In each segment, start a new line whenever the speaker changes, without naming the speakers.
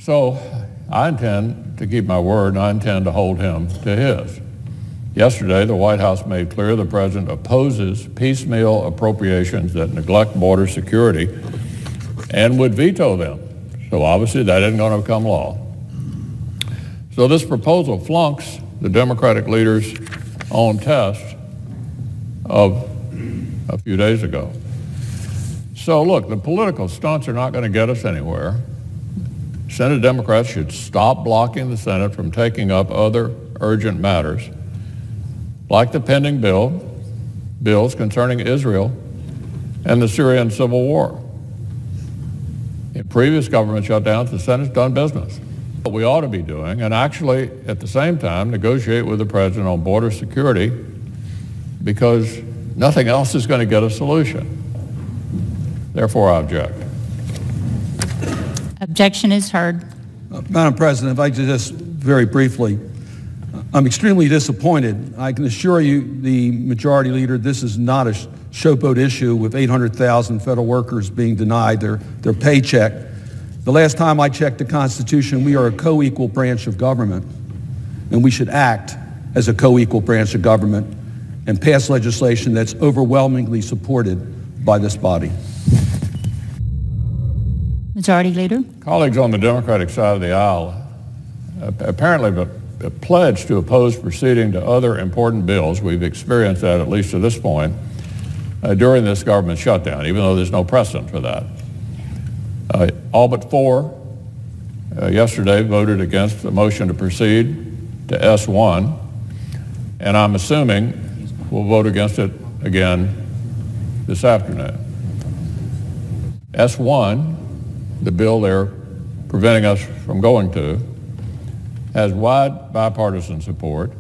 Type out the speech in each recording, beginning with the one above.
So I intend to keep my word, and I intend to hold him to his. Yesterday, the White House made clear the president opposes piecemeal appropriations that neglect border security and would veto them. So obviously that isn't going to become law. So this proposal flunks the Democratic leader's own test of a few days ago. So look, the political stunts are not going to get us anywhere. Senate Democrats should stop blocking the Senate from taking up other urgent matters, like the pending bills concerning Israel and the Syrian civil war. In previous government shutdowns, the Senate's done business. What we ought to be doing, and actually at the same time negotiate with the president on border security, because nothing else is going to get a solution. Therefore, I object.
Objection is heard.
Madam President, if I could just very briefly, I'm extremely disappointed. I can assure you, the majority leader, this is not a showboat issue with 800,000 federal workers being denied their paycheck. The last time I checked the Constitution, we are a co-equal branch of government, and we should act as a co-equal branch of government and pass legislation that's overwhelmingly supported by this body.
Majority Leader.
Colleagues on the Democratic side of the aisle apparently pledged to oppose proceeding to other important bills. We've experienced that, at least to this point, during this government shutdown, even though there's no precedent for that. All but four yesterday voted against the motion to proceed to S1, and I'm assuming we'll vote against it again this afternoon. S1, the bill they're preventing us from going to, has wide bipartisan support,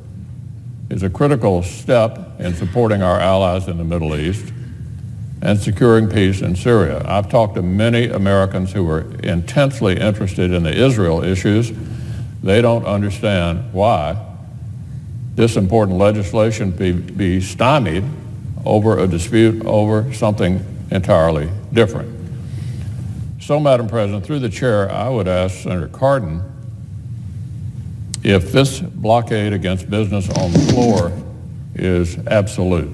is a critical step in supporting our allies in the Middle East and securing peace in Syria. I've talked to many Americans who are intensely interested in the Israel issues. They don't understand why this important legislation be stymied over a dispute over something entirely different. So, Madam President, through the chair, I would ask Senator Cardin if this blockade against business on the floor is absolute.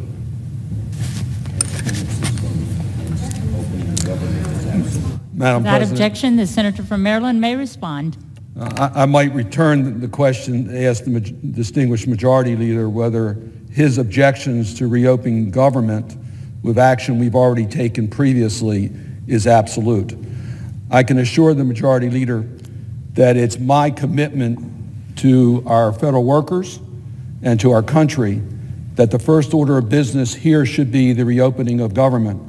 Madam
Without
President,
objection, the senator from Maryland may respond.
I might return the question, ask the distinguished majority leader whether his objections to reopening government with action we've already taken previously is absolute. I can assure the majority leader that it's my commitment to our federal workers and to our country that the first order of business here should be the reopening of government.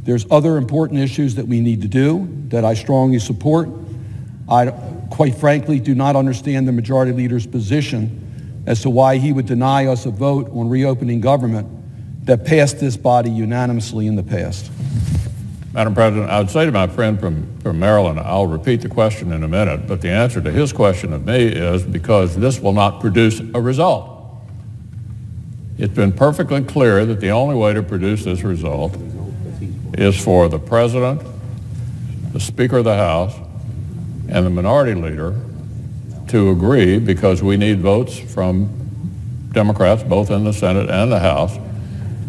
There's other important issues that we need to do that I strongly support. I, quite frankly, do not understand the majority leader's position as to why he would deny us a vote on reopening government that passed this body unanimously in the past.
Madam President, I would say to my friend from Maryland, I'll repeat the question in a minute, but the answer to his question of me is because this will not produce a result. It's been perfectly clear that the only way to produce this result is for the President, the Speaker of the House, and the Minority Leader to agree, because we need votes from Democrats, both in the Senate and the House,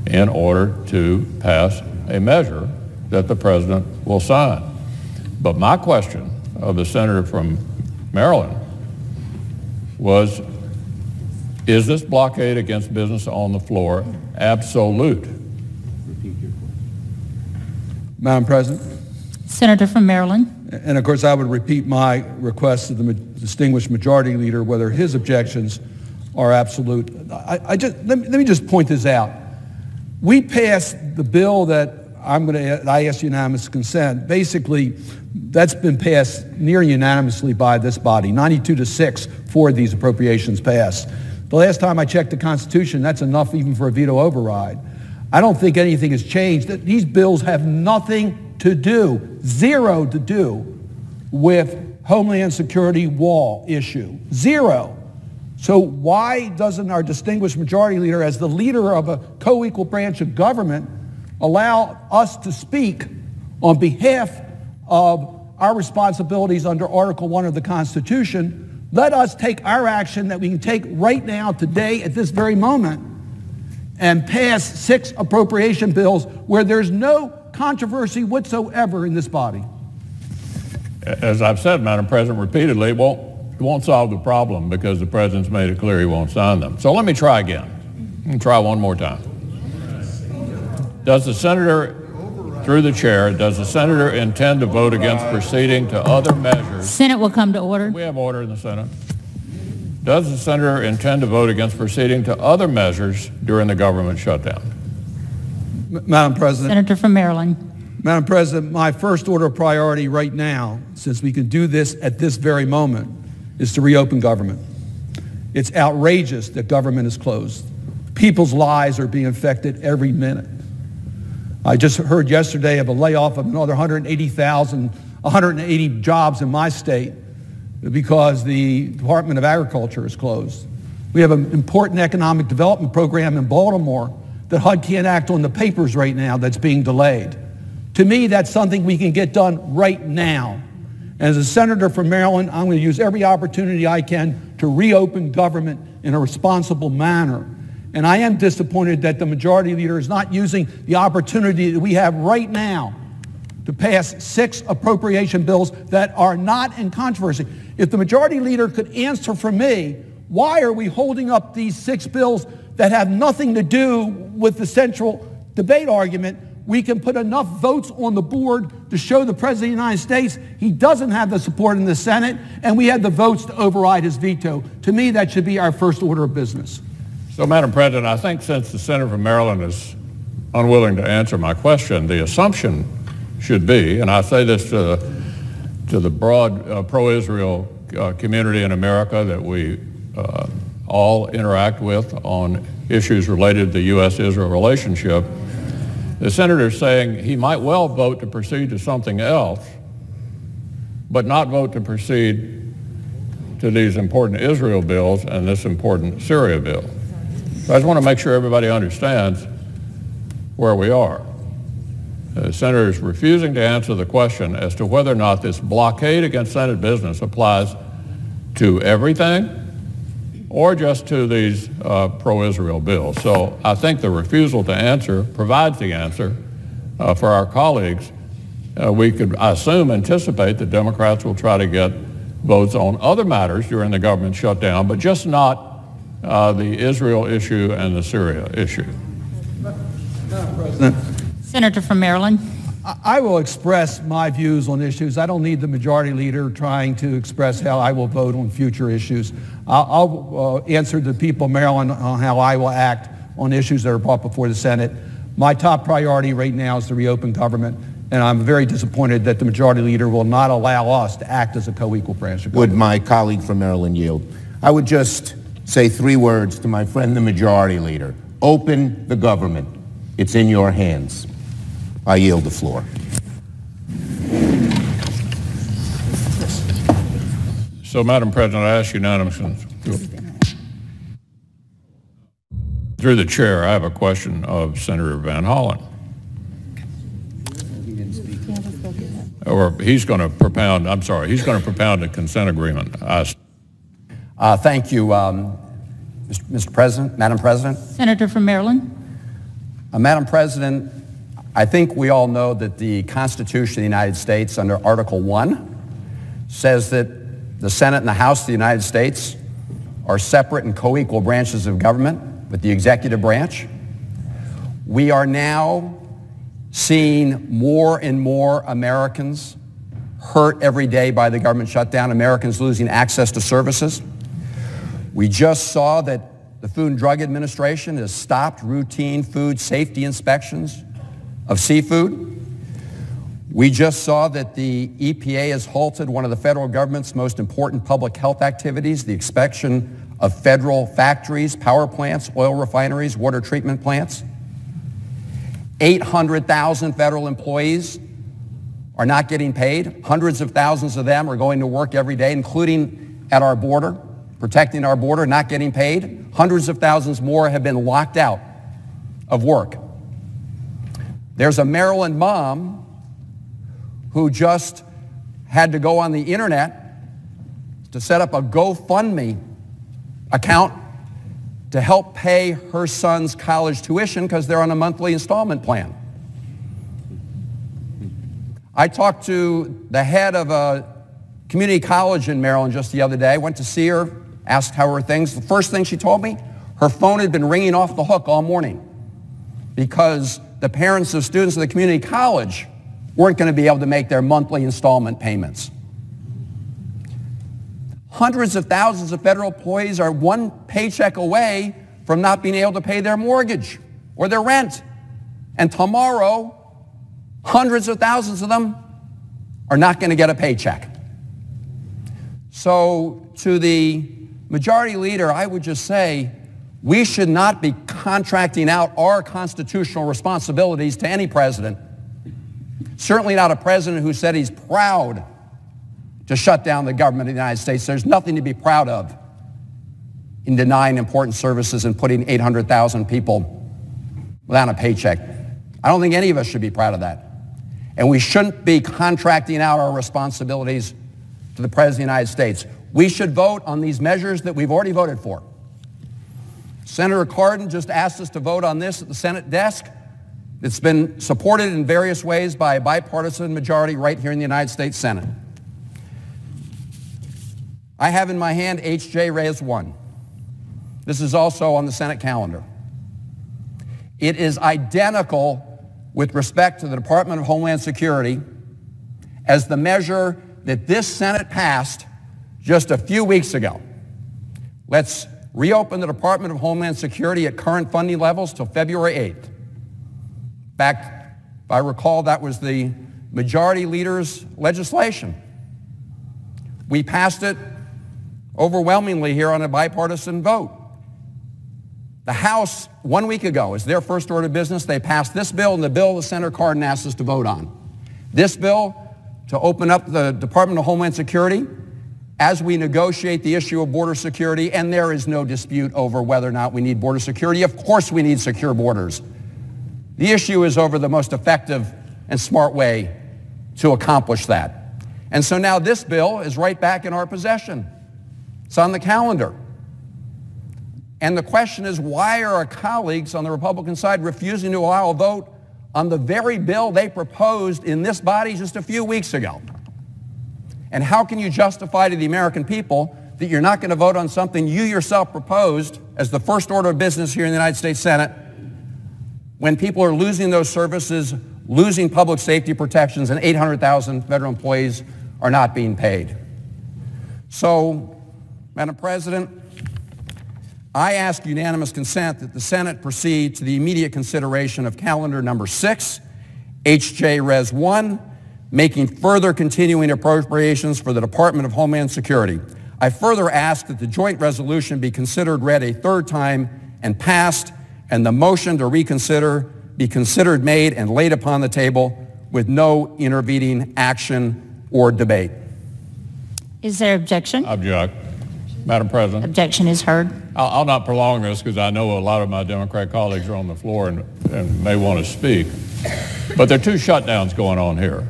in order to pass a measure that the President will sign. But my question of the senator from Maryland was, is this blockade against business on the floor absolute?
Madam President?
Senator from Maryland.
And of course, I would repeat my request to the distinguished majority leader whether his objections are absolute. Let me just point this out. We passed the bill that I ask unanimous consent. Basically, that's been passed near unanimously by this body. 92-6 for these appropriations passed. The last time I checked the Constitution, that's enough even for a veto override. I don't think anything has changed. These bills have nothing to do, zero to do, with Homeland Security wall issue. Zero. So why doesn't our distinguished majority leader, as the leader of a co-equal branch of government, allow us to speak on behalf of our responsibilities under Article 1 of the Constitution, let us take our action that we can take right now, today, at this very moment, and pass 6 appropriation bills where there's no controversy whatsoever in this body.
As I've said, Madam President, repeatedly, it won't solve the problem because the President's made it clear he won't sign them. So let me try again. Let me try one more time. Does the Senator, through the chair, does the Senator intend to vote against proceeding to other measures?
Senate will come to order.
We have order in the Senate. Does the Senator intend to vote against proceeding to other measures during the government shutdown?
Madam President.
Senator from Maryland.
Madam President, my first order of priority right now, since we can do this at this very moment, is to reopen government. It's outrageous that government is closed. People's lives are being affected every minute. I just heard yesterday of a layoff of another 180 jobs in my state because the Department of Agriculture is closed. We have an important economic development program in Baltimore that HUD can't act on the papers right now that's being delayed. To me, that's something we can get done right now. As a senator from Maryland, I'm going to use every opportunity I can to reopen government in a responsible manner. And I am disappointed that the majority leader is not using the opportunity that we have right now to pass 6 appropriation bills that are not in controversy. If the majority leader could answer for me, why are we holding up these 6 bills that have nothing to do with the central debate argument? We can put enough votes on the board to show the President of the United States he doesn't have the support in the Senate, and we have the votes to override his veto. To me, that should be our first order of business.
So, Madam President, I think since the Senator from Maryland is unwilling to answer my question, the assumption should be, and I say this to the broad pro-Israel community in America that we all interact with on issues related to the U.S.-Israel relationship, the Senator is saying he might well vote to proceed to something else, but not vote to proceed to these important Israel bills and this important Syria bill. So I just want to make sure everybody understands where we are. The Senator is refusing to answer the question as to whether or not this blockade against Senate business applies to everything or just to these pro-Israel bills. So I think the refusal to answer provides the answer for our colleagues. We could, I assume, anticipate that Democrats will try to get votes on other matters during the government shutdown, but just not the Israel issue and the Syria issue.
Madam President.
Senator from Maryland.
I will express my views on issues. I don't need the majority leader trying to express how I will vote on future issues. I'll answer the people of Maryland on how I will act on issues that are brought before the Senate. My top priority right now is to reopen government, and I'm very disappointed that the majority leader will not allow us to act as a co-equal branch of government.
Would my colleague from Maryland yield? I would just say 3 words to my friend, the majority leader. Open the government. It's in your hands. I yield the floor.
So, Madam President, I ask unanimously. Through the chair, I have a question of Senator Van Hollen. Or he's going to propound, I'm sorry, he's going to propound a consent agreement.
Thank you, Mr. President, Madam President.
Senator from Maryland.
Madam President, I think we all know that the Constitution of the United States under Article 1 says that the Senate and the House of the United States are separate and co-equal branches of government with the executive branch. We are now seeing more and more Americans hurt every day by the government shutdown, Americans losing access to services. We just saw that the Food and Drug Administration has stopped routine food safety inspections of seafood. We just saw that the EPA has halted one of the federal government's most important public health activities, the inspection of federal factories, power plants, oil refineries, water treatment plants. 800,000 federal employees are not getting paid. Hundreds of thousands of them are going to work every day, including at our border, protecting our border, not getting paid. Hundreds of thousands more have been locked out of work. There's a Maryland mom who just had to go on the internet to set up a GoFundMe account to help pay her son's college tuition because they're on a monthly installment plan. I talked to the head of a community college in Maryland just the other day. I went to see her, asked how were things. The first thing she told me, her phone had been ringing off the hook all morning because the parents of students of the community college weren't going to be able to make their monthly installment payments. Hundreds of thousands of federal employees are one paycheck away from not being able to pay their mortgage or their rent. And tomorrow, hundreds of thousands of them are not going to get a paycheck. So to the majority leader, I would just say, we should not be contracting out our constitutional responsibilities to any president. Certainly not a president who said he's proud to shut down the government of the United States. There's nothing to be proud of in denying important services and putting 800,000 people without a paycheck. I don't think any of us should be proud of that. And we shouldn't be contracting out our responsibilities to the President of the United States. We should vote on these measures that we've already voted for. Senator Cardin just asked us to vote on this at the Senate desk. It's been supported in various ways by a bipartisan majority right here in the United States Senate. I have in my hand H.J. Res 1. This is also on the Senate calendar. It is identical with respect to the Department of Homeland Security as the measure that this Senate passed just a few weeks ago. Let's reopen the Department of Homeland Security at current funding levels till February 8th. In fact, if I recall, that was the majority leader's legislation. We passed it overwhelmingly here on a bipartisan vote. The House, 1 week ago, as their first order of business, they passed this bill and the bill that Senator Cardin asked us to vote on. This bill to open up the Department of Homeland Security as we negotiate the issue of border security, and there is no dispute over whether or not we need border security. Of course we need secure borders. The issue is over the most effective and smart way to accomplish that. And so now this bill is right back in our possession. It's on the calendar. And the question is, why are our colleagues on the Republican side refusing to allow a vote on the very bill they proposed in this body just a few weeks ago? And how can you justify to the American people that you're not going to vote on something you yourself proposed as the first order of business here in the United States Senate when people are losing those services, losing public safety protections, and 800,000 federal employees are not being paid? So, Madam President, I ask unanimous consent that the Senate proceed to the immediate consideration of calendar number 6, H.J. Res 1, making further continuing appropriations for the Department of Homeland Security. I further ask that the joint resolution be considered read a third time and passed, and the motion to reconsider be considered made and laid upon the table with no intervening action or debate.
Is there objection?
Object. Madam President.
Objection is heard.
I'll not prolong this because I know a lot of my Democrat colleagues are on the floor and may want to speak. But there are two shutdowns going on here.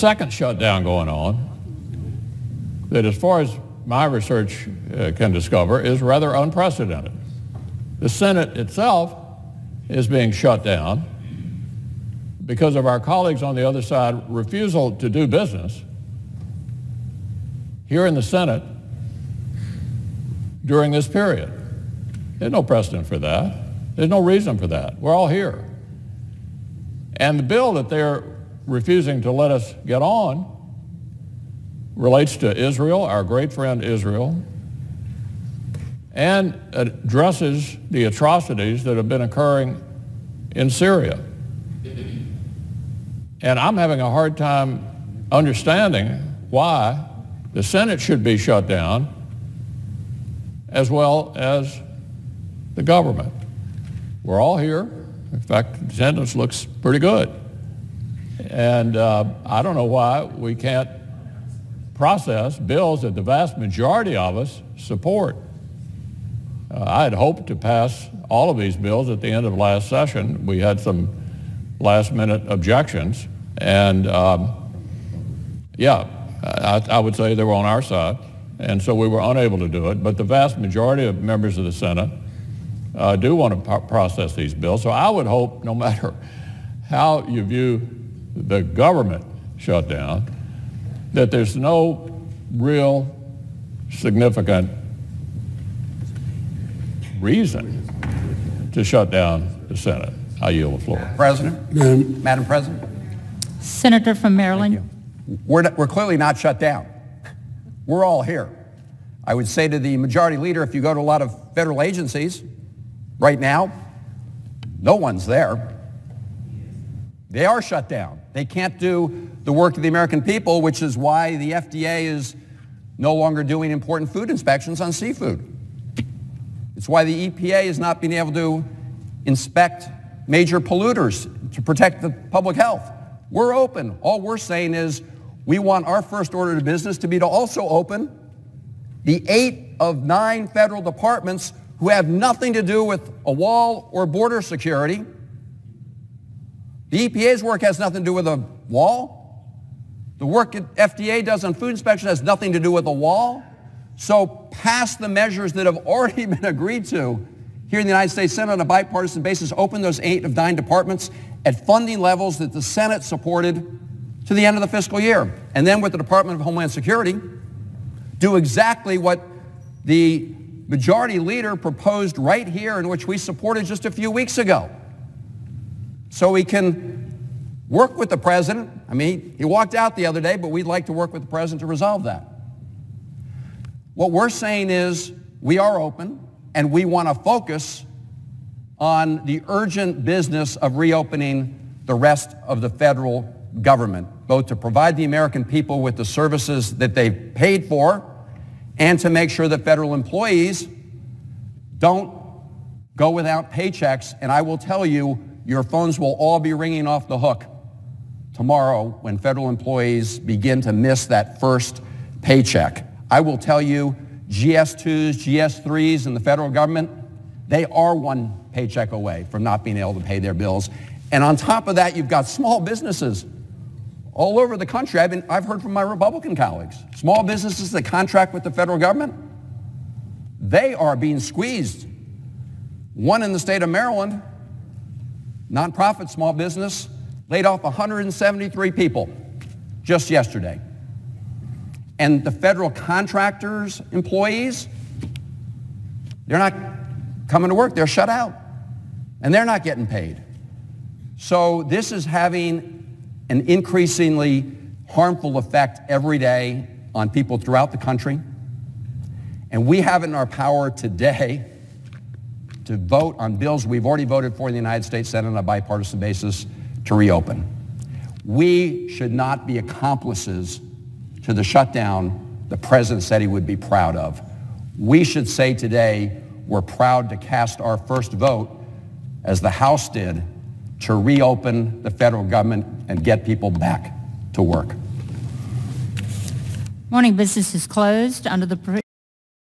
Second shutdown going on that, as far as my research can discover, is rather unprecedented. The Senate itself is being shut down because of our colleagues on the other side refusal to do business here in the Senate during this period. There's no precedent for that. There's no reason for that. We're all here. And the bill that they're refusing to let us get on relates to Israel, our great friend Israel, and addresses the atrocities that have been occurring in Syria. And I'm having a hard time understanding why the Senate should be shut down as well as the government. We're all here. In fact, attendance looks pretty good. And I don't know why we can't process bills that the vast majority of us support. I had hoped to pass all of these bills at the end of last session. We had some last-minute objections. And yeah, I would say they were on our side, and so we were unable to do it. But the vast majority of members of the Senate do want to process these bills. So I would hope, no matter how you view the government shutdown, that there's no real significant reason to shut down the Senate. I yield the floor.
President? Madam President?
Senator from Maryland.
We're clearly not shut down. We're all here. I would say to the majority leader, if you go to a lot of federal agencies right now, no one's there. They are shut down. They can't do the work of the American people, which is why the FDA is no longer doing important food inspections on seafood. It's why the EPA is not being able to inspect major polluters to protect the public health. We're open. All we're saying is we want our first order of business to be to also open the 8 of 9 federal departments who have nothing to do with a wall or border security. The EPA's work has nothing to do with a wall. The work that FDA does on food inspection has nothing to do with a wall. So pass the measures that have already been agreed to here in the United States Senate on a bipartisan basis. Open those 8 of 9 departments at funding levels that the Senate supported to the end of the fiscal year. And then with the Department of Homeland Security, do exactly what the majority leader proposed right here, in which we supported just a few weeks ago. So we can work with the president. I mean, he walked out the other day, but we'd like to work with the president to resolve that. What we're saying is we are open, and we want to focus on the urgent business of reopening the rest of the federal government, both to provide the American people with the services that they've paid for and to make sure that federal employees don't go without paychecks. And I will tell you, your phones will all be ringing off the hook tomorrow when federal employees begin to miss that first paycheck. I will tell you, GS2s, GS3s in the federal government, they are one paycheck away from not being able to pay their bills. And on top of that, you've got small businesses all over the country. I've heard from my Republican colleagues, small businesses that contract with the federal government, they are being squeezed. One in the state of Maryland, nonprofit small business, laid off 173 people just yesterday. And the federal contractors' employees, they're not coming to work, they're shut out, and they're not getting paid. So this is having an increasingly harmful effect every day on people throughout the country. And we have it in our power today to vote on bills we've already voted for in the United States Senate on a bipartisan basis to reopen. We should not be accomplices to the shutdown the president said he would be proud of. We should say today we're proud to cast our first vote, as the House did, to reopen the federal government and get people back to work.
Morning business is closed under the